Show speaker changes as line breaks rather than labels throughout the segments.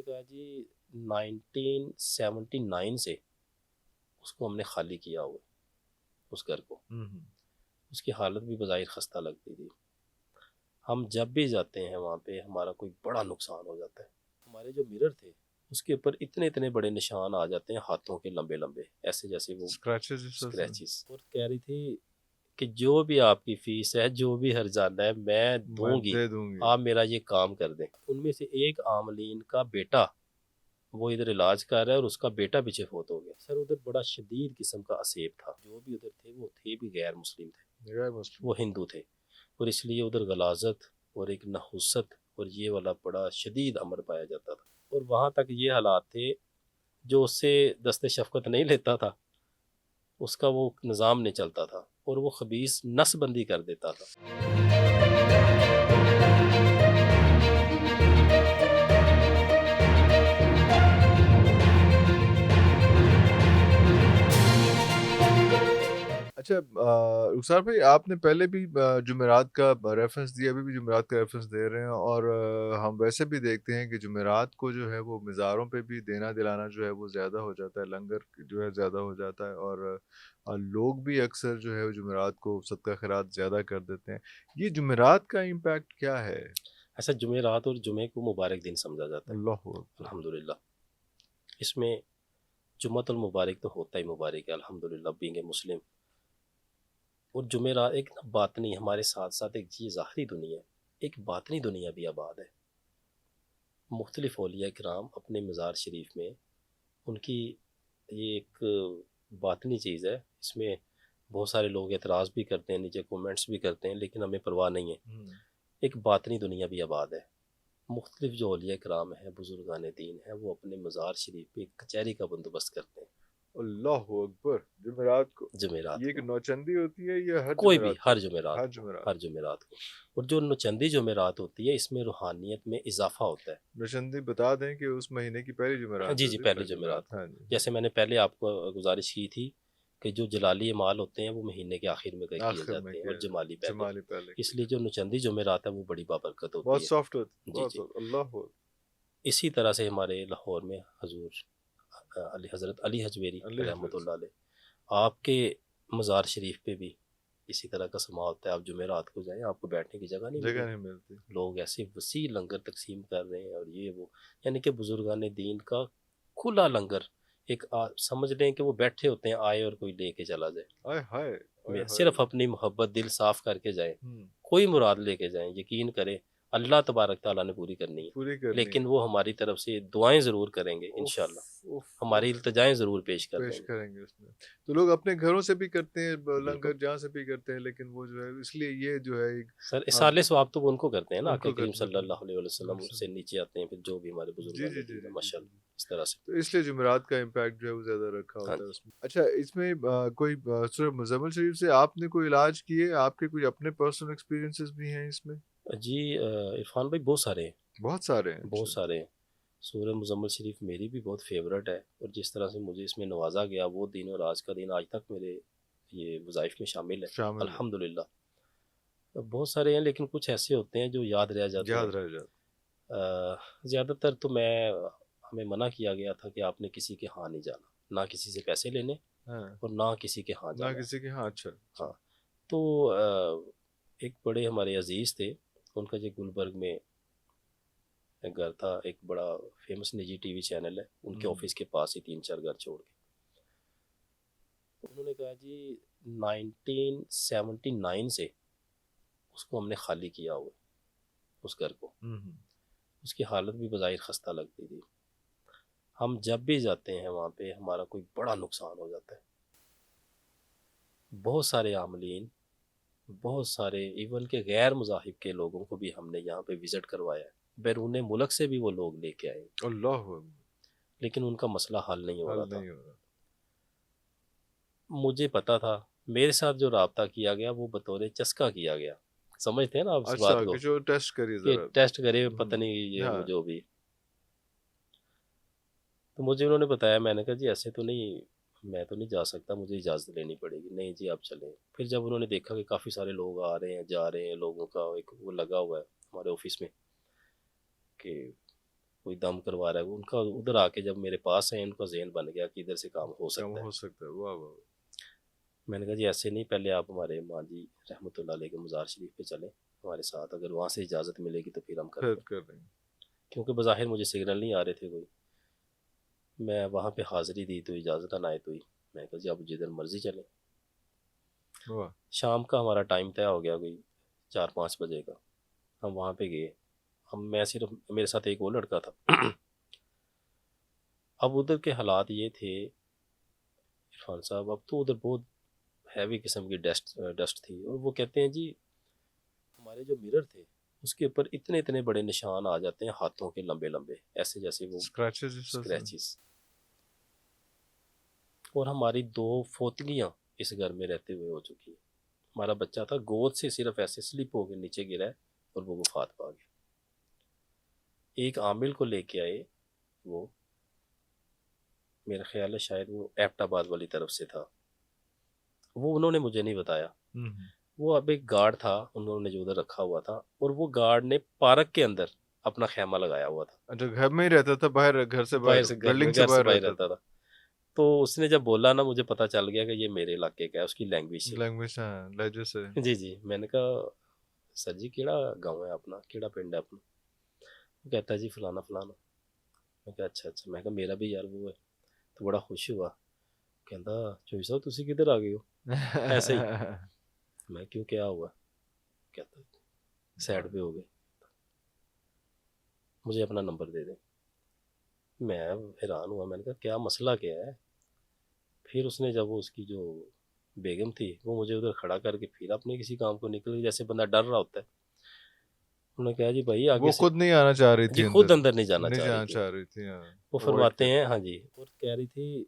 कहा जी 1979 से उसको हमने खाली किया हुआ है, उस घर को। उसकी हालत भी बज़ाहिर खस्ता लगती थी। हम जब भी जाते हैं वहाँ पे हमारा कोई बड़ा नुकसान हो जाता है। हमारे जो मिरर थे उसके ऊपर इतने इतने बड़े निशान आ जाते हैं, हाथों के लंबे लंबे, ऐसे जैसे वो स्क्रैचेस। और कह रही थी कि जो भी आपकी फीस है, जो भी हर्जाना है, मैं
मैं
दूंगी,
दे दूंगी।
आप मेरा ये काम कर दें। उनमें से एक आमलीन का बेटा वो इधर इलाज कर रहा है और उसका बेटा पीछे फोत हो गया। सर उधर बड़ा शदीद किस्म का असेब था। जो भी उधर थे वो थे भी गैर मुस्लिम थे,
गैर मुस्लिम।
वो हिंदू थे, और इसलिए उधर गलाजत और एक नहुसत और ये वाला बड़ा शदीद अमर पाया जाता था। और वहाँ तक ये हालात थे, जो उससे दस्ते शफकत नहीं लेता था उसका वो निज़ाम नहीं चलता था, और वो खबीस नसबंदी कर देता था।
अच्छा, रुखसार भाई, आपने पहले भी जुमेरात का रेफरेंस दिया, अभी भी जुमेरात का रेफरेंस दे रहे हैं, और हम वैसे भी देखते हैं कि जुमेरात को जो है वो मज़ारों पे भी देना दिलाना जो है वो ज़्यादा हो जाता है, लंगर जो है ज़्यादा हो जाता है, और लोग भी अक्सर जो है जुमेरात को सदका खैरात ज़्यादा कर देते हैं। ये जुमेरात का इम्पैक्ट क्या है?
ऐसा जुमेरात और जुमे को मुबारक दिन समझा जाता है।
अल्लाह अकबर।
अल्हम्दुलिल्लाह, इसमें जुम्मतुल मुबारक तो होता ही मुबारक है, अल्हम्दुलिल्लाह बीइंग ए मुस्लिम। और जुमेरात एक ना बातनी, हमारे साथ साथ एक ये ज़ाहरी दुनिया है, एक बातनी दुनिया भी आबाद है। मुख्तलिफ औलिया किराम अपने मज़ार शरीफ में, उनकी ये एक बातनी चीज़ है, इसमें बहुत सारे लोग एतराज़ भी करते हैं, नीचे कमेंट्स भी करते हैं, लेकिन हमें परवाह नहीं है। एक बातनी दुनिया भी आबाद है। मुख्तलिफ जो औलिया कराम हैं, बुजुर्गान दीन हैं, वो अपने मज़ार शरीफ पे एक कचहरी का बंदोबस्त करते हैं
अल्लाह अकबर। जुमेरात को
जुमेरात
ये एक
को।
नौचंदी होती है या हर
कोई भी
जुमेरात को
हर
होती है?
जुमेरात
हर
को,
जुमेरात।
हर जुमेरात को। और जो नौचंदी जुमेरात होती है इसमें रूहानियत में इजाफा होता है।
नौचंदी बता दें कि उस महीने की पहली
हाँ
जुमेरात
जी जी,
होती है,
पहले
पहली जुमेरात।
जुमेरात को।
हाँ जी, हाँ
जैसे मैंने पहले आपको गुजारिश की थी कि जो जलाली माल होते हैं वो महीने के आखिर में
जी।
किए
आखिर में
जाते हैं,
किया
और
जाता
जमाली
है,
पहले।
जमाली पहले किया
इसलिए
जाता
जो नौचंदी जुमेरात है वो बड़ी बाबरकत
है।
होती
बहुत
है।
सॉफ्ट होती,
जी
बहुत
जी।
सॉफ्ट। अल्लाह हो।
इसी तरह से हमारे लाहौर में हजूर अली हज़रत अली हजवेरी
अली हजरत।
रहमतुल्लाह अलैह, आपके मज़ार शरीफ पे भी इसी तरह का समा होता है। आप जुमेरात को जाएं, आपको बैठने की जगह नहीं
जगह
मिलेगी।
नहीं मिलती।
लोग ऐसे वसी लंगर तकसीम कर रहे हैं और ये वो, यानी कि बुजुर्गान दीन का खुला लंगर। एक समझ लें कि वो बैठे होते हैं, आए और कोई लेके चला जाए।
आय हाय। आय
मैं
हाय।
सिर्फ अपनी मोहब्बत दिल साफ करके जाएं,
हम्म।
कोई मुराद लेके जाएं, यकीन करें अल्लाह तबारक ताला ने पूरी करनी है।
पूरी करनी है।
लेकिन वो हमारी तरफ से दुआएं ज़रूर करेंगे
उफ।
इंशाल्लाह,
उफ।
हमारी
उफ।
इल्तिजाएं ज़रूर पेश कर
पेश
देंगे।
करेंगे उसमें। तो लोग अपने घरों से भी करते हैं
बिल्कुल
लंगर, जहाँ से भी करते हैं, लेकिन वो जो है इसलिए ये जो है एक
सर,
अम,
इसाले सवाब तो वो उनको करते हैं ना, आका
उनको
करीम
करते हैं।
सल्लल्लाहु अलैहि वसल्लम से नीचे आते हैं, फिर जो भी हमारे
जी
बुजुर्गान
जी जी
दीन है
जी जी जी जी।
माशाल्लाह, इस तरह से।
तो इसलिए जुमेरात का इम्पैक्ट जो है वो ज़्यादा रखा
हाँ
होता है
जी।
उसमें। अच्छा, इसमें कोई सूरह मुज़म्मिल शरीफ से आपने कोई इलाज किए? आपके कोई अपने पर्सनल एक्सपीरियंसेस भी हैं इसमें?
जी इरफान भाई, बहुत सारे हैं,
बहुत सारे हैं।
बहुत
अच्छा।
सारे हैं। सूरह मुज़म्मिल शरीफ मेरी भी बहुत फेवरेट है, और जिस तरह से मुझे इसमें नवाजा गया, वो दिन और आज का दिन आज तक मेरे ये वज़ाइफ में शामिल है,
शामिल है।
अल्हम्दुलिल्लाह। बहुत सारे हैं, लेकिन कुछ ऐसे होते हैं जो याद रह जाते हैं।
याद रह जाता।
ज़्यादातर तो हमें मना किया गया था कि आपने किसी के यहाँ नहीं जाना, ना किसी से पैसे लेने
हाँ।
और ना किसी के यहाँ
ना
जाना है।
किसी के, हाँ। अच्छा अच्छा।
हाँ, तो एक बड़े हमारे अजीज़ थे, उनका जो गुलबर्ग में एक घर था, एक बड़ा फेमस निजी टीवी चैनल है, उनके
हम्म।
ऑफिस के पास ही 3-4 घर छोड़ के। तो उन्होंने कहा जी 1979 से उसको हमने खाली किया हुआ है, उस घर को।
हम्म।
उसकी हालत भी बज़ाहिर खस्ता लगती थी। हम जब भी जाते हैं वहाँ पे हमारा कोई बड़ा नुकसान हो जाता है। बहुत सारे आमलीन, बहुत सारे इवन के गैर मज़ाहिब के लोगों को भी हमने यहाँ पे विज़िट करवाया है। बैरून मुल्क से भी वो लोग लेके आए,
अल्लाह हू अकबर।
लेकिन उनका मसला हल नहीं हो
हल
रहा था।
नहीं हो रहा।
मुझे पता था, मेरे साथ जो राब्ता किया गया वो बतौर चस्का किया गया। समझते हैं ना आप इस बात
अच्छा,
को,
कि जो टेस्ट करिए
कि
ज़रा।
टेस्ट करे पता नहीं ये वो
हाँ।
जो भी। तो मुझे उन्होंने बताया, मैंने कहा जी ऐसे तो नहीं, मैं तो नहीं जा सकता, मुझे इजाज़त लेनी पड़ेगी। नहीं जी आप चलें। फिर जब उन्होंने देखा कि काफ़ी सारे लोग आ रहे हैं जा रहे हैं, लोगों का एक वो लगा हुआ है हमारे ऑफिस में कि कोई दम करवा रहा है, वो उनका उधर आके जब मेरे पास है उनका जहन बन गया कि इधर से काम हो
काम
सकता है।
हो सकता है, वाह वाह।
मैंने कहा जी ऐसे नहीं, पहले आप हमारे माँ जी रहमतुल्लाह अलैह के मज़ार शरीफ पे चलें हमारे साथ, अगर वहाँ से इजाज़त मिलेगी तो फिर हम
फिर
करते हैं।
कर देंगे।
क्योंकि बज़ाहिर मुझे सिग्नल नहीं आ रहे थे कोई। मैं वहाँ पे हाज़िरी दी तो इजाज़त अनायत हुई। मैं कहा जी आप जिधर मर्ज़ी चलें।
वाह।
शाम का हमारा टाइम तय हो गया कोई 4-5 बजे का। हम वहाँ पे गए। मैं सिर्फ, मेरे साथ एक और लड़का था। अब उधर के हालात ये थे इरफान साहब, अब तो उधर बहुत हैवी किस्म की डस्ट डस्ट थी, और वो कहते हैं जी हमारे जो मिरर थे उसके ऊपर इतने इतने बड़े निशान आ जाते हैं हाथों के, लंबे लंबे, ऐसे जैसे वो
स्क्रैचेस इस तरह से।
स्क्रैचेस। और हमारी 2 फोतलियाँ इस घर में रहते हुए हो चुकी हैं। हमारा बच्चा था, गोद से सिर्फ ऐसे स्लिप होकर नीचे गिरा है और वो वफात पा गया। एक आमिल को लेके आए, वो मेरा ख्याल है शायद वो एबटाबाद वाली तरफ से था, वो उन्होंने मुझे नहीं बताया।
हम्म।
वो अब एक गार्ड था उन्होंने जो उधर रखा हुआ था, और वो गार्ड ने पार्क के अंदर अपना खेमा लगाया हुआ था।
अच्छा, घर में ही रहता था, बाहर घर से
बाहर
बाहर,
से,
बिल्डिंग से
घर से
बाहर
बाहर
रहता
रहता
था।
था। तो उसने जब बोला ना, मुझे पता चल गया कि ये मेरे इलाके का है, उसकी लैंग्वेज से।
लैंग्वेज, हाँ, लहजे से।
जी जी। मैंने कहा सर जी केड़ा गाँव है अपना, केड़ा पिंड है अपना? वो कहता है जी फलाना फलाना। मैं कहा अच्छा अच्छा। मैं कहा मेरा भी यार वो है। तो बड़ा खुश हुआ, कहता चोई साहब तुसी किधर आ गए हो ऐसे ही। मैं क्यों, क्या हुआ? कहता साइड पे हो गए, मुझे अपना नंबर दे दे। मैं हैरान हुआ, मैंने कहा क्या मसला क्या है? फिर उसने, जब वो उसकी जो बेगम थी वो मुझे उधर खड़ा करके फिर अपने किसी काम को निकल गई, जैसे बंदा डर रहा होता है। उन्होंने कहा जी भाई आगे
वो
से।
खुद नहीं आना चाह रही
जी
थी
खुद
अंदर।
अंदर नहीं जाना
नहीं
चाह रही
जाना
थी।
चाह रही थी, हाँ।
वो
अवॉइड
फरमाते
कर
हैं
रही
हाँ जी, और कह रही थी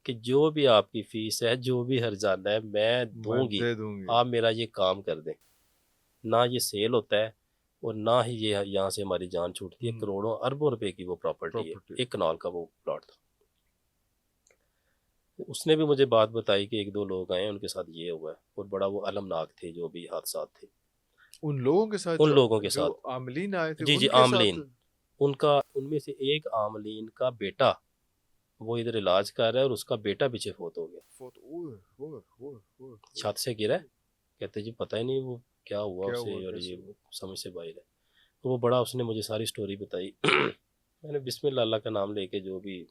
कि जो भी आपकी फीस है, जो भी हर्जाना है मैं
थी। मैं
दूंगी,
दे दूंगी।
आप मेरा ये काम कर दें। ना ये सेल होता है, और ना ही ये यहाँ से हमारी जान छूटती है। करोड़ों अरबों रुपए की वो प्रॉपर्टी है,
प्रॉपर्टी।
1 कनाल का वो प्लॉट था। उसने भी मुझे बात बताई कि 1-2 लोग आए उनके साथ ये हुआ है, और बड़ा वो अलमनाक थे जो भी हादसात थे
उन लोगों के साथ
उन
जो
लोगों के
जो
साथ।
आमलीन आए थे
जी जी,
उनके साथ।
आमलीन। उनका, उनमें से एक आमलीन का बेटा, वो इधर इलाज कर रहा है और उसका बेटा पीछे फोत हो गया,
फोट, ओए ओए ओए ओए ओए।
छत से गिरा है। कहते जी पता ही नहीं वो क्या हुआ
क्या
उसे,
हुआ,
और ये
कैसे हुआ?
वो समझ से बाहर है। तो वो बड़ा, उसने मुझे सारी स्टोरी बताई। मैंने बिस्मिल्लाह अल्लाह का नाम लेके, जो भी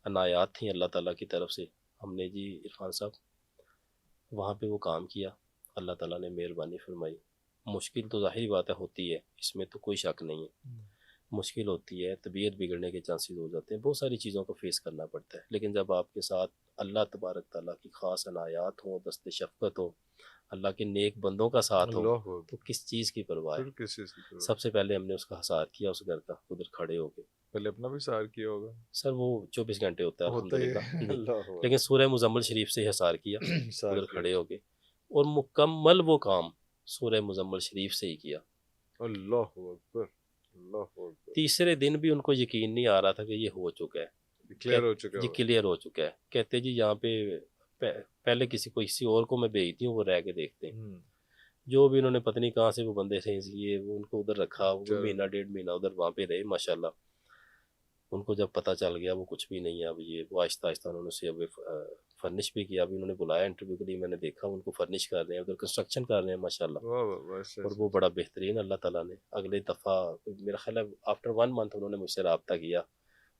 अनायात थी अल्लाह ताला की तरफ से, हमने जी इरफान साहब वहाँ पे वो काम किया। अल्लाह ताला ने मेहरबानी फरमाई। मुश्किल तो जाहिर बात है होती है, इसमें तो कोई शक नहीं है, मुश्किल होती है, तबीयत बिगड़ने के चांसेस हो जाते हैं, बहुत सारी चीज़ों को फेस करना पड़ता है। लेकिन जब आपके साथ अल्लाह तबारक ताला की ख़ास अनायात हो, दस्त शफ़क़त हो, अल्लाह के नेक बंदों का साथ हो,
अल्लाह
तो किस चीज़ की परवाह है।
फिर किस चीज़ की जरूरत?
सबसे पहले हमने उसका हसार किया उस घर का, उधर खड़े होके।
पहले अपना भी सहार किया होगा।
सर वो 24 घंटे होता है
होता ही
अल्हम्दुलिल्लाह
है।
जी।
अल्लाह
लेकिन सूरह मुज़म्मिल शरीफ से ही हसार किया,
सहार
उधर
किया।
खड़े होके, और मुकम्मल वो काम सूरह मुज़म्मिल शरीफ से ही किया।
अल्लाह अकबर, अल्लाह अकबर।
तीसरे दिन भी उनको यकीन नहीं आ रहा था कि ये हो चुका है।
क्लियर हो चुका
जी
होगा।
क्लियर हो चुका है। कहते जी यहाँ पे पहले किसी और को मैं भेजती हूँ, वो रह के देखते हैं। जो भी उन्होंने पता नहीं कहाँ से वो बंदे थे ये, वो उनको उधर रखा, वो
चल।
महीना 1.5 महीना उधर वहाँ पे रहे माशाल्लाह। उनको जब पता चल गया वो कुछ भी नहीं है, अब ये वो आहिस्ता आहिस्ता उन्होंने उसे अब फर्निश भी किया। अभी उन्होंने बुलाया इंटरव्यू के लिए, मैंने देखा उनको फर्निश कर रहे हैं, उधर कंस्ट्रक्शन कर रहे हैं माशाल्लाह।
वाह वाह वाह, ऐसे
और
ऐसे।
वो बड़ा बेहतरीन, अल्लाह ताला ने अगले दफ़ा, मेरा ख्याल है आफ्टर 1 मंथ उन्होंने मुझसे रब्ता किया,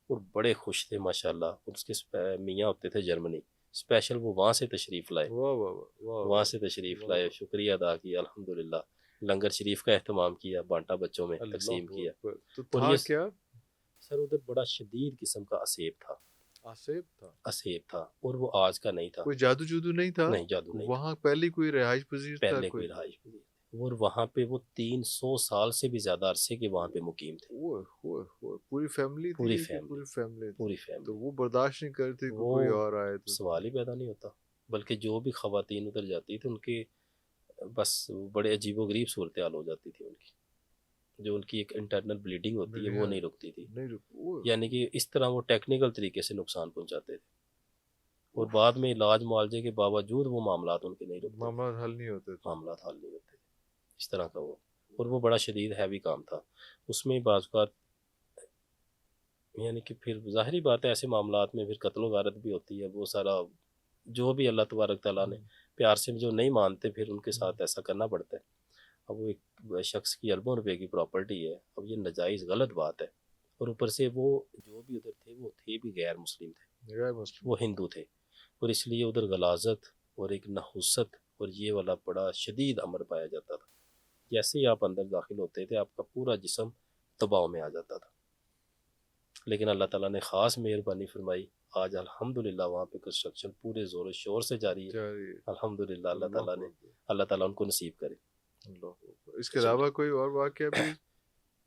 और बड़े खुश थे माशाल्लाह। और उसके मियाँ होते थे जर्मनी, स्पेशल वो वहाँ से तशरीफ़ लाए,
वाह वाह वाह
वहाँ
वाह
से तशरीफ़
वाह
लाए,
वाह।
शुक्रिया अदा किया अल्हम्दुलिल्लाह। लंगर शरीफ का अहतमाम किया, बांटा बच्चों में तकसीम
अल्लाह
किया।
अकबर। तो
और
था
ये
क्या?
सर उधर बड़ा शदीद किस्म का असेब था,
आसेब था?
असेब था, और वो आज का नहीं था।
कोई जादू जूदू नहीं था?
नहीं जादू नहीं था,
वहाँ पहले कोई रिहाइश पजीर था
पहले कोई
कोई?
रहाइश नहीं थी। और वहाँ पे वो 300 साल से भी ज़्यादा अरसे के वहाँ पे मुकीम थे,
ओए ओए ओए, पूरी फैमिली
पूरी
थी कि
फैमिली,
पूरी फैमिली थी?
पूरी
तो
फैमिली।
वो बर्दाश्त नहीं करती कि
वो
कोई और आए तो?
सवाल ही पैदा नहीं होता। बल्कि जो भी ख़वातीन उधर जाती थी उनके, बस बड़े अजीबो गरीब सूरत हाल हो जाती थी उनकी। जो उनकी एक इंटरनल ब्लीडिंग होती है वो
बिल्डिंग
नहीं रुकती थी,
नहीं रुक, ओए
यानी कि इस तरह वो टेक्निकल तरीके से नुकसान पहुंचाते थे, और
उफ,
बाद में इलाज मुआवजे के बावजूद वो मामलात उनके नहीं रुकते थे,
मामला हल नहीं होते थे।
मामलात हल नहीं होते थे, इस तरह का वो। और वो बड़ा शदीद हैवी काम था। उसमें बाज़ यानी कि फिर ज़ाहिरी बात है ऐसे मामलात में फिर कत्ल गारत भी होती है, वो सारा जो भी अल्लाह तबारक ताला ने प्यार से जो नहीं मानते फिर उनके साथ ऐसा करना पड़ता है। अब वो एक शख्स की अरबों रुपए की प्रॉपर्टी है, अब ये नाजायज़ गलत बात है। और ऊपर से वो जो भी उधर थे वो थे भी गैर मुस्लिम थे,
गैर मुस्लिम।
वो हिंदू थे, और इसलिए उधर गलाजत और एक नहुसत और ये वाला बड़ा शदीद अमर पाया जाता था। जैसे ही आप अंदर दाखिल होते थे आपका पूरा जिस्म दबाव में आ जाता था। लेकिन अल्लाह ताला ने ख़ास मेहरबानी फरमाई, आज अल्हम्दुलिल्लाह वहाँ पे कंस्ट्रक्शन पूरे ज़ोर शोर से जारी है। अल्हम्दुलिल्लाह अल्लाह ताला उनको नसीब करे।
इसके अलावा कोई और वाक़या भी?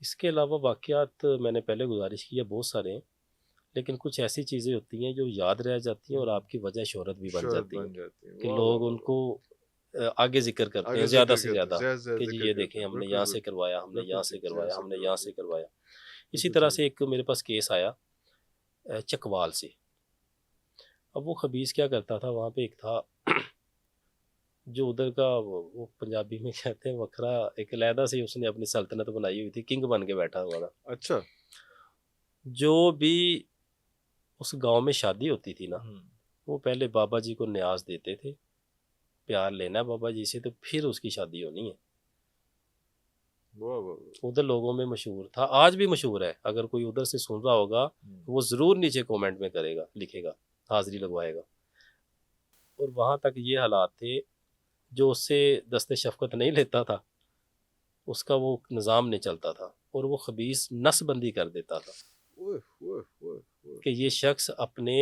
इसके अलावा वाक़यात मैंने पहले गुजारिश की है, बहुत सारे हैं, लेकिन कुछ ऐसी चीज़ें होती हैं जो याद रह जाती हैं और आपकी वजह शोहरत भी बन जाती है कि लोग उनको आगे जिक्र करते हैं ज़्यादा से ज़्यादा कि जी ये देखें हमने यहाँ से करवाया, हमने यहाँ से करवाया, हमने यहाँ से करवाया। इसी तरह से एक मेरे पास केस आया चकवाल से। अब वो खबीस क्या करता था, वहाँ पे एक था जो उधर का वो पंजाबी में कहते हैं वखरा, एक अलहदा से उसने अपनी सल्तनत बनाई हुई थी, किंग बन के बैठा हुआ था।
अच्छा।
जो भी उस गांव में शादी होती थी ना, वो पहले बाबा जी को न्याज देते थे, प्यार लेना है बाबा जी से तो फिर उसकी शादी होनी है। उधर लोगों में मशहूर था, आज भी मशहूर है। अगर कोई उधर से सुन रहा होगा वो ज़रूर नीचे कमेंट में करेगा, लिखेगा, हाजिरी लगवाएगा। और वहाँ तक ये हालात थे, जो उससे दस्ते शफ़क़त नहीं लेता था उसका वो निज़ाम नहीं चलता था, और वो खबीस नस्बंदी कर देता था कि ये शख्स अपने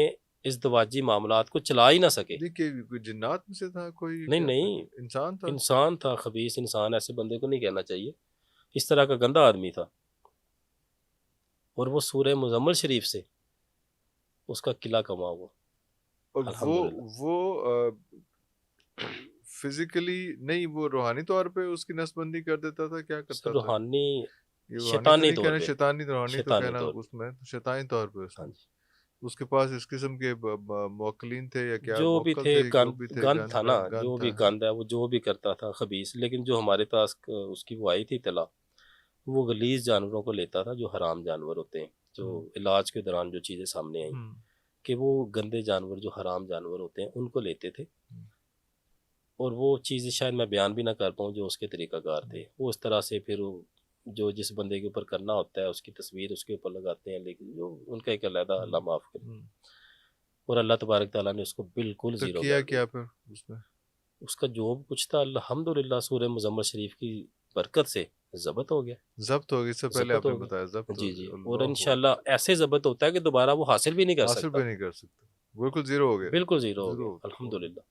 इज़्दवाजी मामलात को चला ही ना सके।
कोई जिन्नात में से था कोई?
नहीं, इंसान था, खबीस इंसान, ऐसे बंदे को नहीं कहना चाहिए, इस तरह का गंदा आदमी था। और वो सूरह मुज़म्मिल शरीफ से उसका किला कमा हुआ।
और वो फिजिकली नहीं, वो रूहानी तौर पे उसकी नसबंदी कर देता था, क्या करता था?
रूहानी
शैतानी
तौर पे,
शैतानी रूहानी तो कहना उसमें शैतानी तौर पे उसके पास इस किस्म के मौकलीन थे या क्या?
जो भी थे, गंद था ना, जो भी
था।
गंद है वो जो भी करता था खबीस। लेकिन जो हमारे पास उसकी वो आई थी तला, वो गलीज जानवरों को लेता था, जो हराम जानवर होते हैं, जो इलाज के दौरान जो चीज़ें सामने आई कि वो गंदे जानवर जो हराम जानवर होते हैं उनको लेते थे। और वो चीज़ें शायद मैं बयान भी ना कर पाऊँ जो उसके तरीक़ाकार थे। वो इस तरह से फिर जो जिस बंदे के ऊपर करना होता है उसकी तस्वीर उसके ऊपर लगाते हैं, लेकिन जो उनका एक अलहदा, अल्लाह माफ़ करे। और अल्लाह तबारक ताला ने उसको बिल्कुल
तो
ज़ीरो
किया
कर दिया।
क्या फिर उसने? उसका
जो कुछ था अल्हम्दुलिल्लाह सूरह मुज़म्मिल शरीफ की बरकत से ज़ब्त हो गया।
ज़ब्त हो गया, इससे पहले आपने बताया ज़ब्त
जी जी, और इंशाल्लाह ऐसे ज़ब्त होता है कि दोबारा वो हासिल भी नहीं कर सकता,
हासिल भी नहीं कर सकता, बिल्कुल ज़ीरो हो गया,
बिल्कुल ज़ीरो हो गया अल्हम्दुलिल्लाह।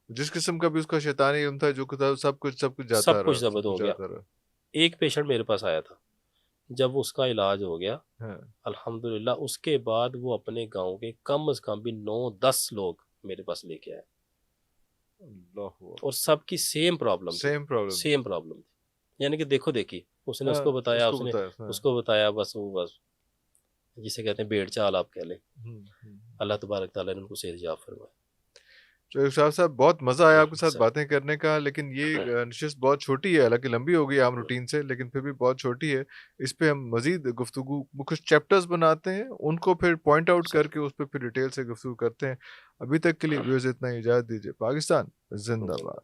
जिस किस्म का भी उसका शैतानी इल्म था, जो था सब कुछ जाता
सब कुछ
रहा,
ज़ब्त हो गया। एक पेशेंट मेरे पास आया था, जब उसका इलाज हो गया अल्हम्दुलिल्लाह, उसके बाद वो अपने गांव के कम से कम भी 9-10 लोग मेरे पास लेके आए, और सबकी सेम प्रॉब्लम थी। यानी कि देखो देखी, उसने उसको बताया, उसको बताया, बस जिसे कहते हैं भेड़ चाल आप कह लें। अल्लाह तबारक ताला ने उनको सेहत याब फरमाए।
तो साहब बहुत मज़ा आया आपके साथ बातें करने का, लेकिन ये नशिस्त बहुत छोटी है, हालांकि लंबी हो गई आम रूटीन से, लेकिन फिर भी बहुत छोटी है। इस पे हम मज़ीद गुफ्तगू कुछ चैप्टर्स बनाते हैं, उनको फिर पॉइंट आउट करके उस पर फिर डिटेल से गुफ्तगू करते हैं। अभी तक के लिए व्यूअर्स इतना ही, इजाज़त दीजिए। पाकिस्तान जिंदाबाद।